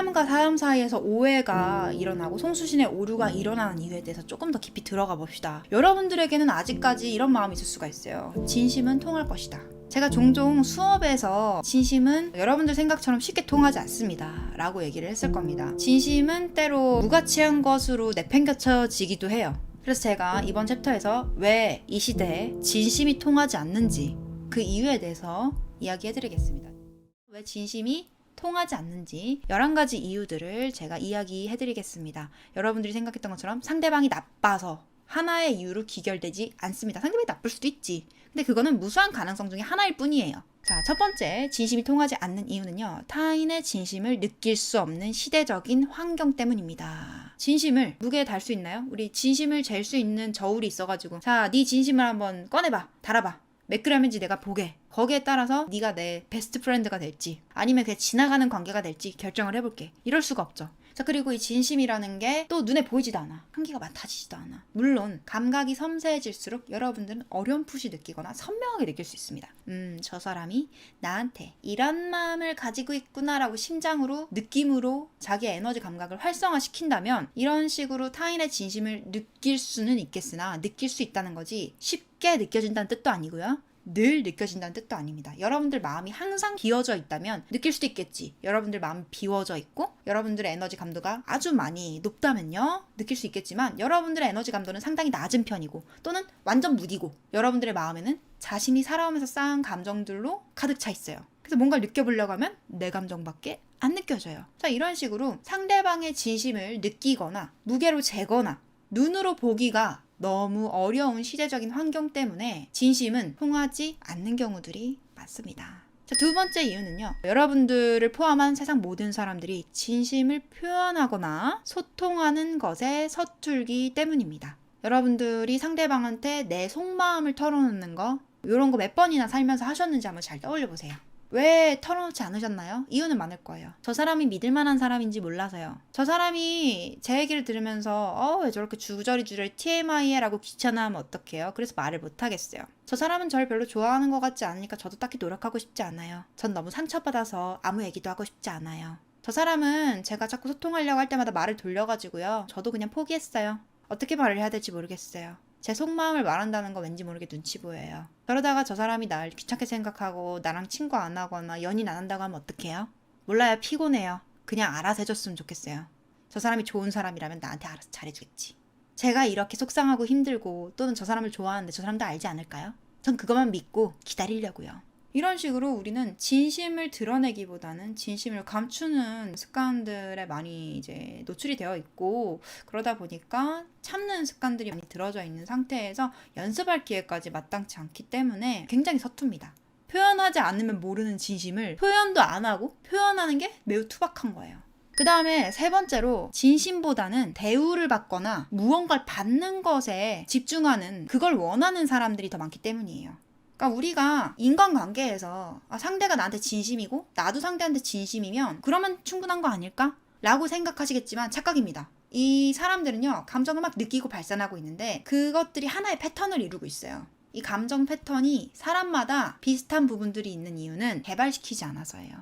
사람과 사람 사이에서 오해가 일어나고 송수신의 오류가 일어나는 이유에 대해서 조금 더 깊이 들어가 봅시다. 여러분들에게는 아직까지 이런 마음이 있을 수가 있어요. 진심은 통할 것이다. 제가 종종 수업에서 진심은 여러분들 생각처럼 쉽게 통하지 않습니다 라고 얘기를 했을 겁니다. 진심은 때로 무가치한 것으로 내팽겨쳐지기도 해요. 그래서 제가 이번 챕터에서 왜 이 시대에 진심이 통하지 않는지 그 이유에 대해서 이야기해드리겠습니다. 왜 진심이 통하지 않는지 11가지 이유들을 제가 이야기해드리겠습니다. 여러분들이 생각했던 것처럼 상대방이 나빠서 하나의 이유로 귀결되지 않습니다. 상대방이 나쁠 수도 있지. 근데 그거는 무수한 가능성 중에 하나일 뿐이에요. 자, 첫 번째 진심이 통하지 않는 이유는요. 타인의 진심을 느낄 수 없는 시대적인 환경 때문입니다. 진심을 무게에 달 수 있나요? 우리 진심을 잴 수 있는 저울이 있어가지고 자, 네 진심을 한번 꺼내봐. 달아봐. 몇 그램인지 내가 보게. 거기에 따라서 네가 내 베스트 프렌드가 될지 아니면 그냥 지나가는 관계가 될지 결정을 해볼게. 이럴 수가 없죠. 자, 그리고 이 진심이라는 게 또 눈에 보이지도 않아. 한계가 많아지지도 않아. 물론 감각이 섬세해질수록 여러분들은 어렴풋이 느끼거나 선명하게 느낄 수 있습니다. 저 사람이 나한테 이런 마음을 가지고 있구나라고 심장으로 느낌으로 자기 에너지 감각을 활성화시킨다면 이런 식으로 타인의 진심을 느낄 수는 있겠으나 느낄 수 있다는 거지 쉽게 느껴진다는 뜻도 아니고요. 늘 느껴진다는 뜻도 아닙니다. 여러분들 마음이 항상 비워져 있다면 느낄 수도 있겠지. 여러분들 마음이 비워져 있고 여러분들의 에너지 감도가 아주 많이 높다면요 느낄 수 있겠지만 여러분들의 에너지 감도는 상당히 낮은 편이고 또는 완전 무디고 여러분들의 마음에는 자신이 살아오면서 쌓은 감정들로 가득 차 있어요. 그래서 뭔가를 느껴보려고 하면 내 감정밖에 안 느껴져요. 자, 이런 식으로 상대방의 진심을 느끼거나 무게로 재거나 눈으로 보기가 너무 어려운 시대적인 환경 때문에 진심은 통하지 않는 경우들이 많습니다. 자, 두 번째 이유는요. 여러분들을 포함한 세상 모든 사람들이 진심을 표현하거나 소통하는 것에 서툴기 때문입니다. 여러분들이 상대방한테 내 속마음을 털어놓는 거 이런 거 몇 번이나 살면서 하셨는지 한번 잘 떠올려 보세요. 왜 털어놓지 않으셨나요? 이유는 많을 거예요. 저 사람이 믿을 만한 사람인지 몰라서요. 저 사람이 제 얘기를 들으면서 왜 저렇게 주저리 TMI에 라고 귀찮아하면 어떡해요? 그래서 말을 못하겠어요. 저 사람은 저를 별로 좋아하는 것 같지 않으니까 저도 딱히 노력하고 싶지 않아요. 전 너무 상처받아서 아무 얘기도 하고 싶지 않아요. 저 사람은 제가 자꾸 소통하려고 할 때마다 말을 돌려가지고요. 저도 그냥 포기했어요. 어떻게 말을 해야 될지 모르겠어요. 제 속마음을 말한다는 거 왠지 모르게 눈치 보여요. 그러다가 저 사람이 날 귀찮게 생각하고 나랑 친구 안 하거나 연인 안 한다고 하면 어떡해요? 몰라요. 피곤해요. 그냥 알아서 해줬으면 좋겠어요. 저 사람이 좋은 사람이라면 나한테 알아서 잘해주겠지. 제가 이렇게 속상하고 힘들고 또는 저 사람을 좋아하는데 저 사람도 알지 않을까요? 전 그것만 믿고 기다리려고요. 이런 식으로 우리는 진심을 드러내기보다는 진심을 감추는 습관들에 많이 이제 노출이 되어 있고 그러다 보니까 참는 습관들이 많이 들어져 있는 상태에서 연습할 기회까지 마땅치 않기 때문에 굉장히 서툽니다. 표현하지 않으면 모르는 진심을 표현도 안 하고 표현하는 게 매우 투박한 거예요. 그 다음에 세 번째로 진심보다는 대우를 받거나 무언가를 받는 것에 집중하는 그걸 원하는 사람들이 더 많기 때문이에요. 그러니까 우리가 인간관계에서 상대가 나한테 진심이고 나도 상대한테 진심이면 그러면 충분한 거 아닐까? 라고 생각하시겠지만 착각입니다. 이 사람들은요 감정을 막 느끼고 발산하고 있는데 그것들이 하나의 패턴을 이루고 있어요. 이 감정 패턴이 사람마다 비슷한 부분들이 있는 이유는 개발시키지 않아서예요.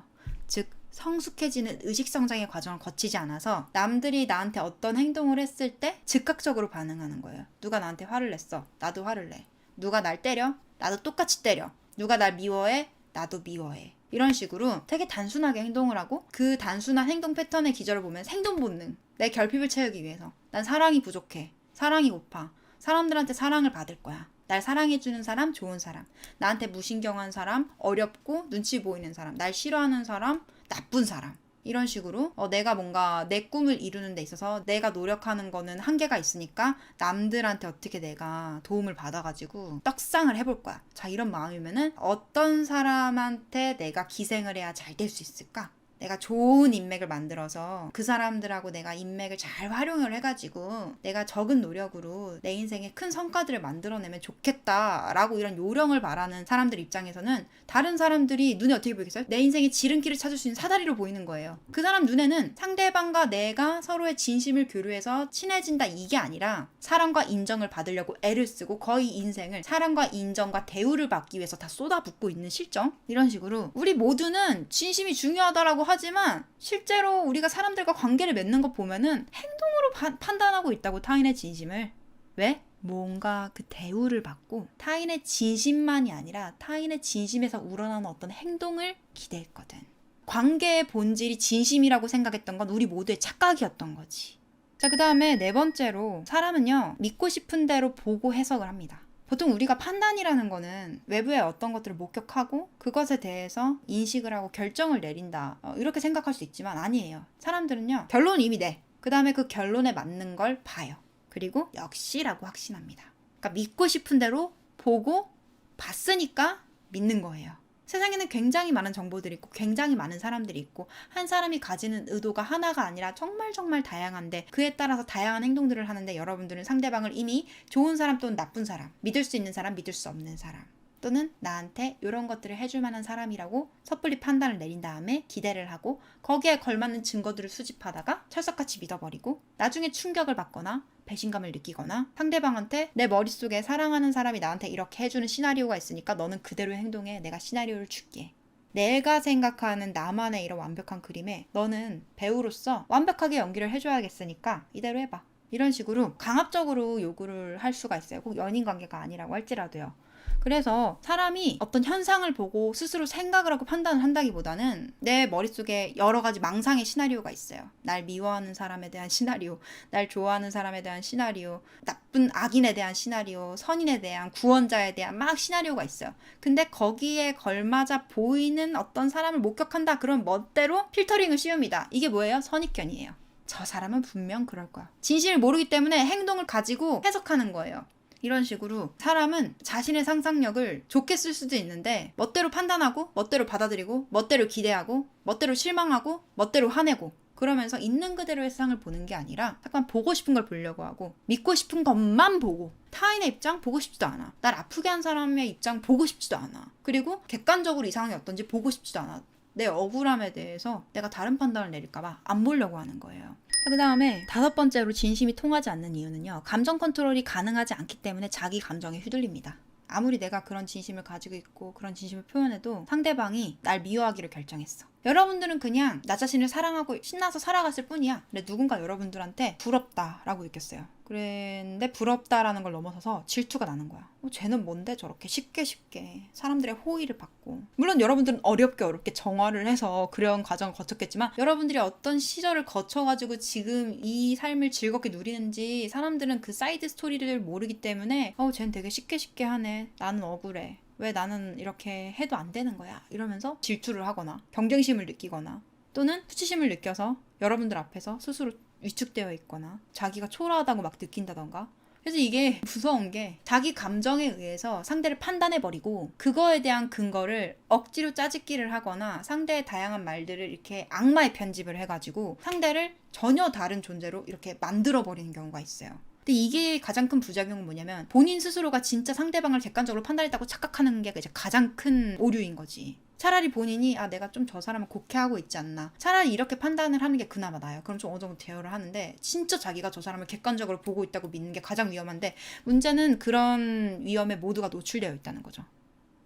즉 성숙해지는 의식성장의 과정을 거치지 않아서 남들이 나한테 어떤 행동을 했을 때 즉각적으로 반응하는 거예요. 누가 나한테 화를 냈어. 나도 화를 내. 누가 날 때려. 나도 똑같이 때려. 누가 날 미워해? 나도 미워해. 이런 식으로 되게 단순하게 행동을 하고 그 단순한 행동 패턴의 기저를 보면 생존 본능. 내 결핍을 채우기 위해서. 난 사랑이 부족해. 사랑이 고파. 사람들한테 사랑을 받을 거야. 날 사랑해주는 사람, 좋은 사람. 나한테 무신경한 사람, 어렵고 눈치 보이는 사람. 날 싫어하는 사람, 나쁜 사람. 이런 식으로 내가 뭔가 내 꿈을 이루는 데 있어서 내가 노력하는 거는 한계가 있으니까 남들한테 어떻게 내가 도움을 받아가지고 떡상을 해볼 거야. 자, 이런 마음이면은 어떤 사람한테 내가 기생을 해야 잘 될 수 있을까? 내가 좋은 인맥을 만들어서 그 사람들하고 내가 인맥을 잘 활용을 해가지고 내가 적은 노력으로 내 인생에 큰 성과들을 만들어내면 좋겠다라고 이런 요령을 바라는 사람들 입장에서는 다른 사람들이 눈에 어떻게 보이겠어요? 내 인생의 지름길을 찾을 수 있는 사다리로 보이는 거예요. 그 사람 눈에는 상대방과 내가 서로의 진심을 교류해서 친해진다 이게 아니라 사랑과 인정을 받으려고 애를 쓰고 거의 인생을 사랑과 인정과 대우를 받기 위해서 다 쏟아붓고 있는 실정? 이런 식으로 우리 모두는 진심이 중요하다라고 하지만 실제로 우리가 사람들과 관계를 맺는 거 보면은 행동으로 판단하고 있다고, 타인의 진심을. 왜? 뭔가 그 대우를 받고 타인의 진심만이 아니라 타인의 진심에서 우러나는 어떤 행동을 기대했거든. 관계의 본질이 진심이라고 생각했던 건 우리 모두의 착각이었던 거지. 자, 그 다음에 네 번째로, 사람은요, 믿고 싶은 대로 보고 해석을 합니다. 보통 우리가 판단이라는 거는 외부의 어떤 것들을 목격하고 그것에 대해서 인식을 하고 결정을 내린다, 이렇게 생각할 수 있지만 아니에요. 사람들은요, 결론은 이미 내. 그 다음에 그 결론에 맞는 걸 봐요. 그리고 역시라고 확신합니다. 그러니까 믿고 싶은 대로 보고 봤으니까 믿는 거예요. 세상에는 굉장히 많은 정보들이 있고 굉장히 많은 사람들이 있고 한 사람이 가지는 의도가 하나가 아니라 정말 다양한데 그에 따라서 다양한 행동들을 하는데 여러분들은 상대방을 이미 좋은 사람 또는 나쁜 사람, 믿을 수 있는 사람, 믿을 수 없는 사람, 또는 나한테 이런 것들을 해줄 만한 사람이라고 섣불리 판단을 내린 다음에 기대를 하고 거기에 걸맞는 증거들을 수집하다가 철석같이 믿어버리고 나중에 충격을 받거나 배신감을 느끼거나 상대방한테 내 머릿속에 사랑하는 사람이 나한테 이렇게 해주는 시나리오가 있으니까 너는 그대로 행동해, 내가 시나리오를 줄게. 내가 생각하는 나만의 이런 완벽한 그림에 너는 배우로서 완벽하게 연기를 해줘야겠으니까 이대로 해봐. 이런 식으로 강압적으로 요구를 할 수가 있어요. 꼭 연인 관계가 아니라고 할지라도요. 그래서 사람이 어떤 현상을 보고 스스로 생각을 하고 판단을 한다기보다는 내 머릿속에 여러 가지 망상의 시나리오가 있어요. 날 미워하는 사람에 대한 시나리오, 날 좋아하는 사람에 대한 시나리오, 나쁜 악인에 대한 시나리오, 선인에 대한, 구원자에 대한 막 시나리오가 있어요. 근데 거기에 걸맞아 보이는 어떤 사람을 목격한다, 그럼 멋대로 필터링을 씌웁니다. 이게 뭐예요? 선입견이에요. 저 사람은 분명 그럴 거야. 진실을 모르기 때문에 행동을 가지고 해석하는 거예요. 이런 식으로 사람은 자신의 상상력을 좋게 쓸 수도 있는데 멋대로 판단하고 멋대로 받아들이고 멋대로 기대하고 멋대로 실망하고 멋대로 화내고, 그러면서 있는 그대로의 세상을 보는 게 아니라 잠깐 보고 싶은 걸 보려고 하고 믿고 싶은 것만 보고 타인의 입장 보고 싶지도 않아. 날 아프게 한 사람의 입장 보고 싶지도 않아. 그리고 객관적으로 이 상황이 어떤지 보고 싶지도 않아. 내 억울함에 대해서 내가 다른 판단을 내릴까봐 안 보려고 하는 거예요. 그 다음에 다섯 번째로 진심이 통하지 않는 이유는요, 감정 컨트롤이 가능하지 않기 때문에 자기 감정에 휘둘립니다. 아무리 내가 그런 진심을 가지고 있고 그런 진심을 표현해도 상대방이 날 미워하기로 결정했어. 여러분들은 그냥 나 자신을 사랑하고 신나서 살아갔을 뿐이야. 근데 누군가 여러분들한테 부럽다라고 느꼈어요. 그런데 부럽다라는 걸 넘어서서 질투가 나는 거야. 쟤는 뭔데 저렇게 쉽게 사람들의 호의를 받고. 물론 여러분들은 어렵게 정화를 해서 그런 과정을 거쳤겠지만 여러분들이 어떤 시절을 거쳐가지고 지금 이 삶을 즐겁게 누리는지 사람들은 그 사이드 스토리를 모르기 때문에 쟤는 되게 쉽게 하네, 나는 억울해, 왜 나는 이렇게 해도 안 되는 거야, 이러면서 질투를 하거나 경쟁심을 느끼거나 또는 수치심을 느껴서 여러분들 앞에서 스스로 위축되어 있거나 자기가 초라하다고 막 느낀다던가. 그래서 이게 무서운 게 자기 감정에 의해서 상대를 판단해버리고 그거에 대한 근거를 억지로 짜집기를 하거나 상대의 다양한 말들을 이렇게 악마의 편집을 해가지고 상대를 전혀 다른 존재로 이렇게 만들어버리는 경우가 있어요. 근데 이게 가장 큰 부작용은 뭐냐면 본인 스스로가 진짜 상대방을 객관적으로 판단했다고 착각하는 게 이제 가장 큰 오류인 거지. 차라리 본인이 내가 좀 저 사람을 곡해하고 있지 않나, 차라리 이렇게 판단을 하는 게 그나마 나아요. 그럼 좀 어느 정도 대화를 하는데 진짜 자기가 저 사람을 객관적으로 보고 있다고 믿는 게 가장 위험한데, 문제는 그런 위험에 모두가 노출되어 있다는 거죠.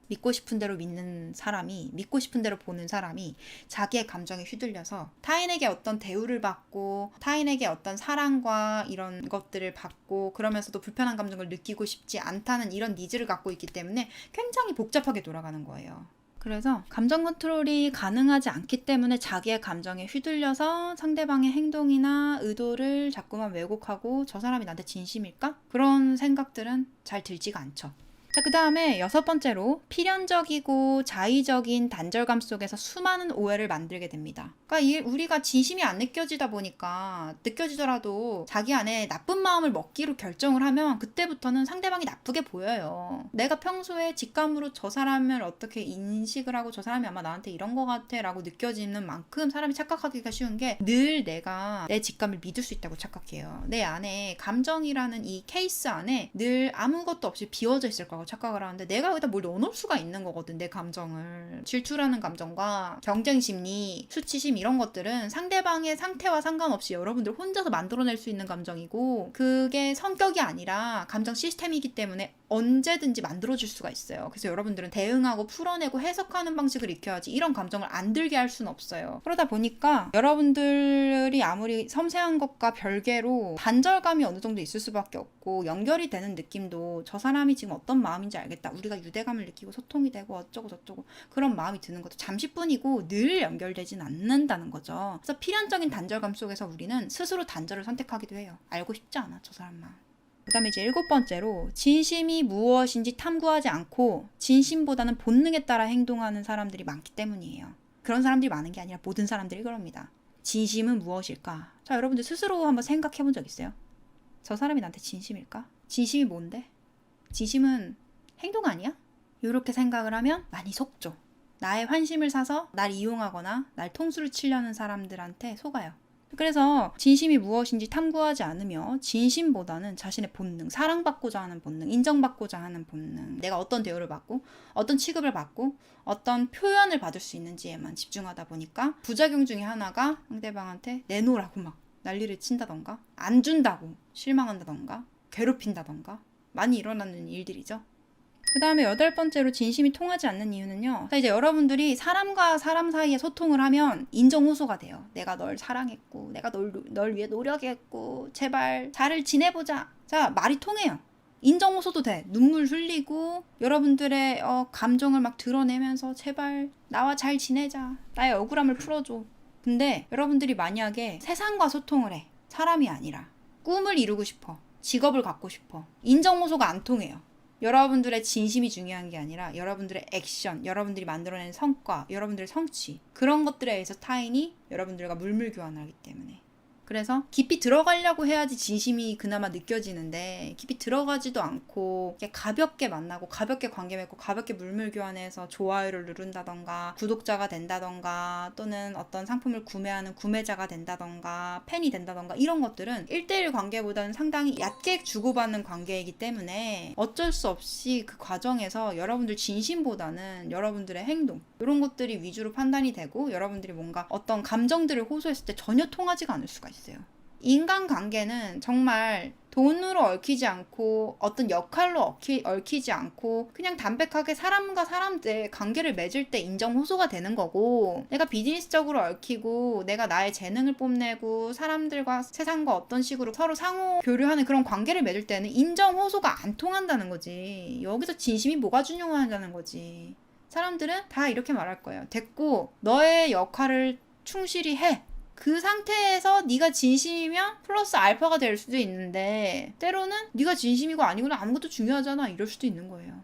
믿고 싶은 대로 믿는 사람이, 믿고 싶은 대로 보는 사람이 자기의 감정에 휘둘려서 타인에게 어떤 대우를 받고 타인에게 어떤 사랑과 이런 것들을 받고 그러면서도 불편한 감정을 느끼고 싶지 않다는 이런 니즈를 갖고 있기 때문에 굉장히 복잡하게 돌아가는 거예요. 그래서 감정 컨트롤이 가능하지 않기 때문에 자기의 감정에 휘둘려서 상대방의 행동이나 의도를 자꾸만 왜곡하고 저 사람이 나한테 진심일까? 그런 생각들은 잘 들지가 않죠. 자, 그 다음에 여섯 번째로 필연적이고 자의적인 단절감 속에서 수많은 오해를 만들게 됩니다. 그러니까 우리가 진심이 안 느껴지다 보니까 느껴지더라도 자기 안에 나쁜 마음을 먹기로 결정을 하면 그때부터는 상대방이 나쁘게 보여요. 내가 평소에 직감으로 저 사람을 어떻게 인식을 하고 저 사람이 아마 나한테 이런 거 같아 라고 느껴지는 만큼 사람이 착각하기가 쉬운 게 늘 내가 내 직감을 믿을 수 있다고 착각해요. 내 안에 감정이라는 이 케이스 안에 늘 아무것도 없이 비워져 있을 거라고 착각을 하는데 내가 여기다 뭘 넣어놓을 수가 있는 거거든. 내 감정을. 질투라는 감정과 경쟁심리, 수치심 이런 것들은 상대방의 상태와 상관없이 여러분들 혼자서 만들어낼 수 있는 감정이고 그게 성격이 아니라 감정 시스템이기 때문에 언제든지 만들어질 수가 있어요. 그래서 여러분들은 대응하고 풀어내고 해석하는 방식을 익혀야지 이런 감정을 안 들게 할 수는 없어요. 그러다 보니까 여러분들이 아무리 섬세한 것과 별개로 단절감이 어느 정도 있을 수밖에 없고, 연결이 되는 느낌도 저 사람이 지금 어떤 마음인지 알겠다, 우리가 유대감을 느끼고 소통이 되고 어쩌고 저쩌고 그런 마음이 드는 것도 잠시뿐이고 늘 연결되진 않는다는 거죠. 그래서 필연적인 단절감 속에서 우리는 스스로 단절을 선택하기도 해요. 알고 싶지 않아, 저 사람 마음. 그 다음에 이제 7번째로, 진심이 무엇인지 탐구하지 않고 진심보다는 본능에 따라 행동하는 사람들이 많기 때문이에요. 그런 사람들이 많은 게 아니라 모든 사람들이 그럽니다. 진심은 무엇일까? 자, 여러분들 스스로 한번 생각해 본 적 있어요? 저 사람이 나한테 진심일까? 진심이 뭔데? 진심은 행동 아니야? 이렇게 생각을 하면 많이 속죠. 나의 환심을 사서 날 이용하거나 날 통수를 치려는 사람들한테 속아요. 그래서 진심이 무엇인지 탐구하지 않으며 진심보다는 자신의 본능, 사랑받고자 하는 본능, 인정받고자 하는 본능, 내가 어떤 대우를 받고 어떤 취급을 받고 어떤 표현을 받을 수 있는지에만 집중하다 보니까 부작용 중에 하나가 상대방한테 내놓으라고 막 난리를 친다던가, 안 준다고 실망한다던가, 괴롭힌다던가 많이 일어나는 일들이죠. 그 다음에 8번째로 진심이 통하지 않는 이유는요. 자, 이제 여러분들이 사람과 사람 사이에 소통을 하면 인정호소가 돼요. 내가 널 사랑했고, 내가 널 위해 노력했고, 제발 잘 지내보자. 자, 말이 통해요. 인정호소도 돼. 눈물 흘리고 여러분들의 감정을 막 드러내면서 제발 나와 잘 지내자. 나의 억울함을 풀어줘. 근데 여러분들이 만약에 세상과 소통을 해. 사람이 아니라 꿈을 이루고 싶어. 직업을 갖고 싶어. 인정호소가 안 통해요. 여러분들의 진심이 중요한 게 아니라 여러분들의 액션, 여러분들이 만들어낸 성과, 여러분들의 성취, 그런 것들에 의해서 타인이 여러분들과 물물 교환을 하기 때문에. 그래서 깊이 들어가려고 해야지 진심이 그나마 느껴지는데, 깊이 들어가지도 않고 가볍게 만나고 가볍게 관계 맺고 가볍게 물물 교환해서 좋아요를 누른다던가 구독자가 된다던가 또는 어떤 상품을 구매하는 구매자가 된다던가 팬이 된다던가, 이런 것들은 1대1 관계보다는 상당히 얕게 주고받는 관계이기 때문에 어쩔 수 없이 그 과정에서 여러분들 진심보다는 여러분들의 행동, 이런 것들이 위주로 판단이 되고 여러분들이 뭔가 어떤 감정들을 호소했을 때 전혀 통하지가 않을 수가 있어요. 인간관계는 정말 돈으로 얽히지 않고 어떤 역할로 얽히지 않고 그냥 담백하게 사람과 사람들 관계를 맺을 때 인정호소가 되는 거고, 내가 비즈니스적으로 얽히고 내가 나의 재능을 뽐내고 사람들과 세상과 어떤 식으로 서로 상호 교류하는 그런 관계를 맺을 때는 인정호소가 안 통한다는 거지. 여기서 진심이 뭐가 중요하다는 거지. 사람들은 다 이렇게 말할 거예요. 됐고, 너의 역할을 충실히 해. 그 상태에서 네가 진심이면 플러스 알파가 될 수도 있는데, 때로는 네가 진심이고 아니고는 아무것도 중요하잖아, 이럴 수도 있는 거예요.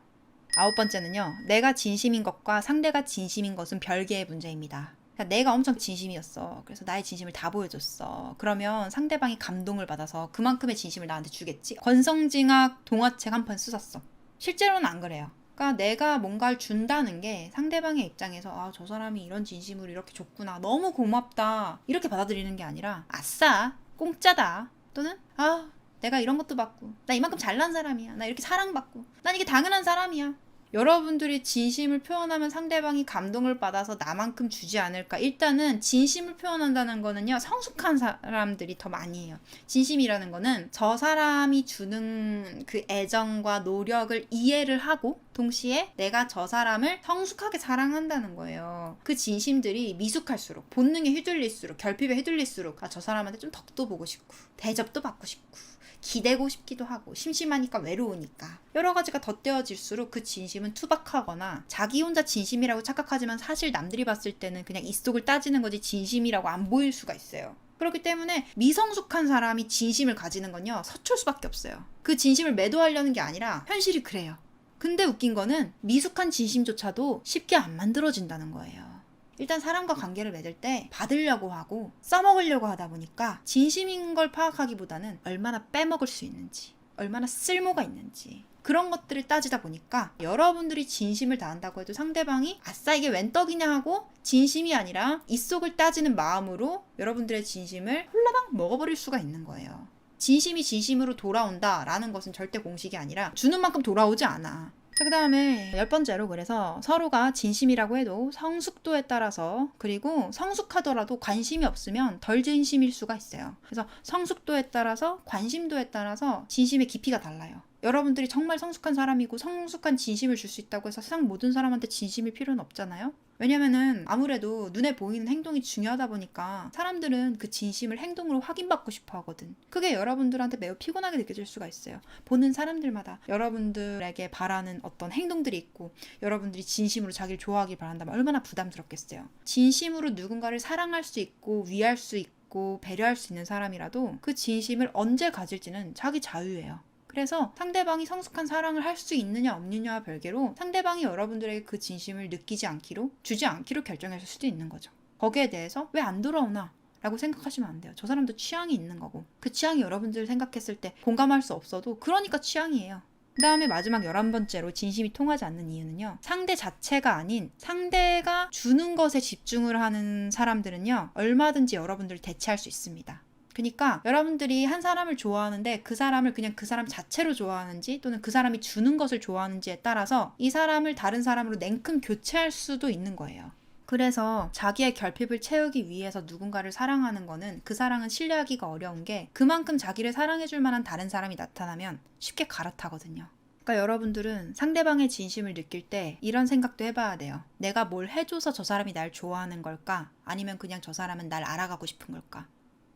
9번째는요. 내가 진심인 것과 상대가 진심인 것은 별개의 문제입니다. 그러니까 내가 엄청 진심이었어. 그래서 나의 진심을 다 보여줬어. 그러면 상대방이 감동을 받아서 그만큼의 진심을 나한테 주겠지. 권성징악 동화책 한 편 쓰셨어. 실제로는 안 그래요. 그러니까 내가 뭔가를 준다는 게 상대방의 입장에서 아, 저 사람이 이런 진심으로 이렇게 줬구나, 너무 고맙다, 이렇게 받아들이는 게 아니라 아싸, 공짜다, 또는 아, 내가 이런 것도 받고, 나 이만큼 잘난 사람이야, 나 이렇게 사랑받고, 난 이게 당연한 사람이야. 여러분들이 진심을 표현하면 상대방이 감동을 받아서 나만큼 주지 않을까. 일단은 진심을 표현한다는 거는요, 성숙한 사람들이 더 많이 해요. 진심이라는 거는 저 사람이 주는 그 애정과 노력을 이해를 하고 동시에 내가 저 사람을 성숙하게 사랑한다는 거예요. 그 진심들이 미숙할수록, 본능에 휘둘릴수록, 결핍에 휘둘릴수록 아, 저 사람한테 좀 덕도 보고 싶고 대접도 받고 싶고 기대고 싶기도 하고 심심하니까 외로우니까 여러 가지가 덧대어질수록 그 진심은 투박하거나 자기 혼자 진심이라고 착각하지만 사실 남들이 봤을 때는 그냥 입속을 따지는 거지 진심이라고 안 보일 수가 있어요. 그렇기 때문에 미성숙한 사람이 진심을 가지는 건요, 서툴 수밖에 없어요. 그 진심을 매도하려는 게 아니라 현실이 그래요. 근데 웃긴 거는 미숙한 진심조차도 쉽게 안 만들어진다는 거예요. 일단 사람과 관계를 맺을 때 받으려고 하고 써먹으려고 하다 보니까 진심인 걸 파악하기보다는 얼마나 빼먹을 수 있는지, 얼마나 쓸모가 있는지, 그런 것들을 따지다 보니까 여러분들이 진심을 다한다고 해도 상대방이 아싸 이게 웬 떡이냐 하고 진심이 아니라 입속을 따지는 마음으로 여러분들의 진심을 홀라당 먹어버릴 수가 있는 거예요. 진심이 진심으로 돌아온다라는 것은 절대 공식이 아니라 주는 만큼 돌아오지 않아. 자, 그 다음에 10번째로, 그래서 서로가 진심이라고 해도 성숙도에 따라서, 그리고 성숙하더라도 관심이 없으면 덜 진심일 수가 있어요. 그래서 성숙도에 따라서 관심도에 따라서 진심의 깊이가 달라요. 여러분들이 정말 성숙한 사람이고 성숙한 진심을 줄 수 있다고 해서 세상 모든 사람한테 진심일 필요는 없잖아요. 왜냐면은 아무래도 눈에 보이는 행동이 중요하다 보니까 사람들은 그 진심을 행동으로 확인받고 싶어 하거든. 그게 여러분들한테 매우 피곤하게 느껴질 수가 있어요. 보는 사람들마다 여러분들에게 바라는 어떤 행동들이 있고 여러분들이 진심으로 자기를 좋아하길 바란다면 얼마나 부담스럽겠어요. 진심으로 누군가를 사랑할 수 있고 위할 수 있고 배려할 수 있는 사람이라도 그 진심을 언제 가질지는 자기 자유예요. 그래서 상대방이 성숙한 사랑을 할 수 있느냐 없느냐와 별개로 상대방이 여러분들에게 그 진심을 느끼지 않기로 주지 않기로 결정했을 수도 있는 거죠. 거기에 대해서 왜 안 돌아오나? 라고 생각하시면 안 돼요. 저 사람도 취향이 있는 거고 그 취향이 여러분들 생각했을 때 공감할 수 없어도 그러니까 취향이에요. 그 다음에 마지막 11번째로 진심이 통하지 않는 이유는요. 상대 자체가 아닌 상대가 주는 것에 집중을 하는 사람들은요. 얼마든지 여러분들을 대체할 수 있습니다. 그러니까 여러분들이 한 사람을 좋아하는데 그 사람을 그냥 그 사람 자체로 좋아하는지 또는 그 사람이 주는 것을 좋아하는지에 따라서 이 사람을 다른 사람으로 냉큼 교체할 수도 있는 거예요. 그래서 자기의 결핍을 채우기 위해서 누군가를 사랑하는 거는 그 사랑은 신뢰하기가 어려운 게 그만큼 자기를 사랑해줄 만한 다른 사람이 나타나면 쉽게 갈아타거든요. 그러니까 여러분들은 상대방의 진심을 느낄 때 이런 생각도 해봐야 돼요. 내가 뭘 해줘서 저 사람이 날 좋아하는 걸까? 아니면 그냥 저 사람은 날 알아가고 싶은 걸까?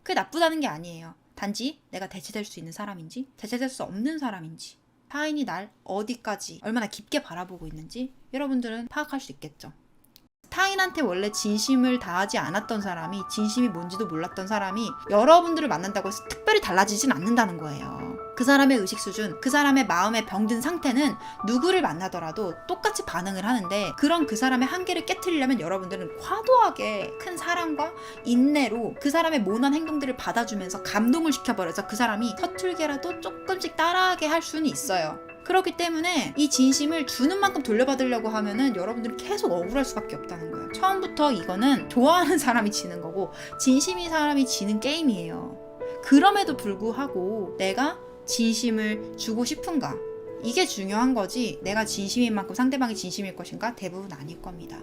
그게 나쁘다는 게 아니에요. 단지 내가 대체될 수 있는 사람인지 대체될 수 없는 사람인지 타인이 날 어디까지 얼마나 깊게 바라보고 있는지 여러분들은 파악할 수 있겠죠. 타인한테 원래 진심을 다하지 않았던 사람이 진심이 뭔지도 몰랐던 사람이 여러분들을 만난다고 해서 특별히 달라지진 않는다는 거예요. 그 사람의 의식 수준, 그 사람의 마음의 병든 상태는 누구를 만나더라도 똑같이 반응을 하는데 그런 그 사람의 한계를 깨트리려면 여러분들은 과도하게 큰 사랑과 인내로 그 사람의 모난 행동들을 받아주면서 감동을 시켜버려서 그 사람이 서툴게라도 조금씩 따라하게 할 수는 있어요. 그렇기 때문에 이 진심을 주는 만큼 돌려받으려고 하면은 여러분들은 계속 억울할 수밖에 없다는 거예요. 처음부터 이거는 좋아하는 사람이 지는 거고 진심인 사람이 지는 게임이에요. 그럼에도 불구하고 내가 진심을 주고 싶은가? 이게 중요한 거지 내가 진심인 만큼 상대방이 진심일 것인가? 대부분 아닐 겁니다.